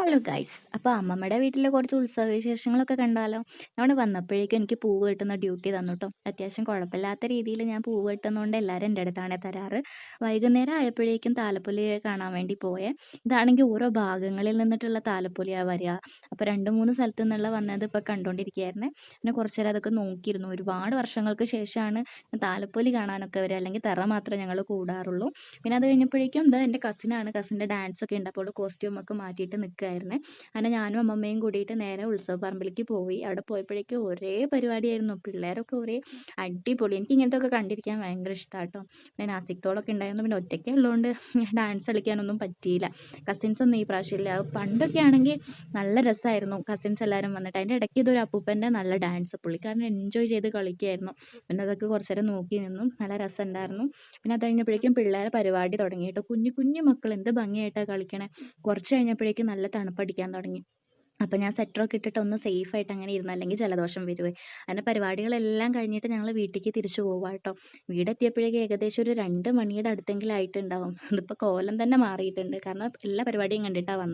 Hello guys. അപ്പോൾ അമ്മമ്മയുടെ വീട്ടിലെ കുറച്ച് ഉത്സവ വിശേഷങ്ങളൊക്കെ കണ്ടാലോ? അവിടെ വന്നപ്പോഴേക്കും എനിക്ക് പൂവ് കെട്ടുന്ന ഡ്യൂട്ടി തന്നു ട്ടോ. അത്യാവശ്യം കുഴപ്പമില്ലാത്ത രീതിയിൽ ഞാൻ പൂവ് കെട്ടുന്നതുകൊണ്ട് എല്ലാവരും എൻ്റെ അടുത്താണ് തരാറ്. വൈകുന്നേരം ആയപ്പോഴേക്കും താലപ്പൊലിയെ കാണാൻ വേണ്ടി പോയേ. ഇതാണെങ്കിൽ ഓരോ ഭാഗങ്ങളിൽ നിന്നിട്ടുള്ള താലപ്പൊലിയാണ് വരിക. അപ്പോൾ 2, 3 സ്ഥലത്തു നിന്നുള്ള വന്നത് ഇപ്പോൾ കണ്ടുകൊണ്ടിരിക്കുകയായിരുന്നേ. പിന്നെ കുറച്ച് നേരം അതൊക്കെ നോക്കിയിരുന്നു. ഒരുപാട് വർഷങ്ങൾക്ക് ശേഷമാണ് താലപ്പൊലി കാണാനൊക്കെ വരിക. അല്ലെങ്കിൽ തറ മാത്രമേ ഞങ്ങൾ കൂടാറുള്ളൂ. പിന്നെ അത് കഴിഞ്ഞപ്പോഴേക്കും ദാ എൻ്റെ കസിനാണ്. കസിൻ്റെ ഡാൻസ് ഒക്കെ ഉണ്ട്. അപ്പോൾ കോസ്റ്റ്യൂം ഒക്കെ മാറ്റിയിട്ട് നിൽക്കുകയായിരുന്നേ. അങ്ങനെ ഞാനും അമ്മമ്മയും കൂടിയിട്ട് നേരെ ഉത്സവ പറമ്പിലേക്ക് പോയി. അവിടെ പോയപ്പോഴേക്കും ഒരേ പരിപാടിയായിരുന്നു. പിള്ളേരൊക്കെ ഒരേ അടിപൊളി. എനിക്ക് ഇങ്ങനത്തെയൊക്കെ കണ്ടിരിക്കാൻ ഭയങ്കര ഇഷ്ടമാണ് ട്ടോ. പിന്നെ നാസിക് ഡോളൊക്കെ ഉണ്ടായിരുന്നു. പിന്നെ ഒറ്റയ്ക്കേ ഉള്ളതുകൊണ്ട് ഡാൻസ് കളിക്കാനൊന്നും പറ്റിയില്ല. കസിൻസൊന്നും ഈ പ്രാവശ്യം ഇല്ല. പണ്ടൊക്കെ ആണെങ്കിൽ നല്ല രസമായിരുന്നു കസിൻസ് എല്ലാവരും വന്നിട്ട്. അതിൻ്റെ ഇടയ്ക്ക് ഇതൊരു അപ്പൂപ്പൻ്റെ നല്ല ഡാൻസ്. പുള്ളിക്കാരൻ എൻജോയ് ചെയ്ത് കളിക്കുകയായിരുന്നു. പിന്നെ അതൊക്കെ കുറച്ച് നേരം നോക്കി നിന്നു. നല്ല രസമുണ്ടായിരുന്നു. പിന്നെ അത് കഴിഞ്ഞപ്പോഴേക്കും പിള്ളേരെ പരിപാടി തുടങ്ങി ട്ടോ. കുഞ്ഞു കുഞ്ഞു മക്കൾ എന്ത് ഭംഗിയായിട്ടാണ് കളിക്കണേ. കുറച്ച് കഴിഞ്ഞപ്പോഴേക്കും നല്ല തണുപ്പടിക്കാൻ തുടങ്ങി. അപ്പം ഞാൻ സ്വെറ്ററൊക്കെ ഇട്ടിട്ട് ഒന്ന് സേഫായിട്ട് അങ്ങനെ ഇരുന്നു. അല്ലെങ്കിൽ ജലദോഷം വരുവേ. അങ്ങനെ പരിപാടികളെല്ലാം കഴിഞ്ഞിട്ട് ഞങ്ങൾ വീട്ടിലേക്ക് തിരിച്ചു പോവാട്ടോ. വീടെത്തിയപ്പോഴേക്കും ഏകദേശം ഒരു 2 മണിയുടെ അടുത്തെങ്കിലും ആയിട്ടുണ്ടാവും. അതിപ്പോൾ കോലം തന്നെ മാറിയിട്ടുണ്ട്. കാരണം എല്ലാ പരിപാടിയും കണ്ടിട്ടാണ് വന്നത്.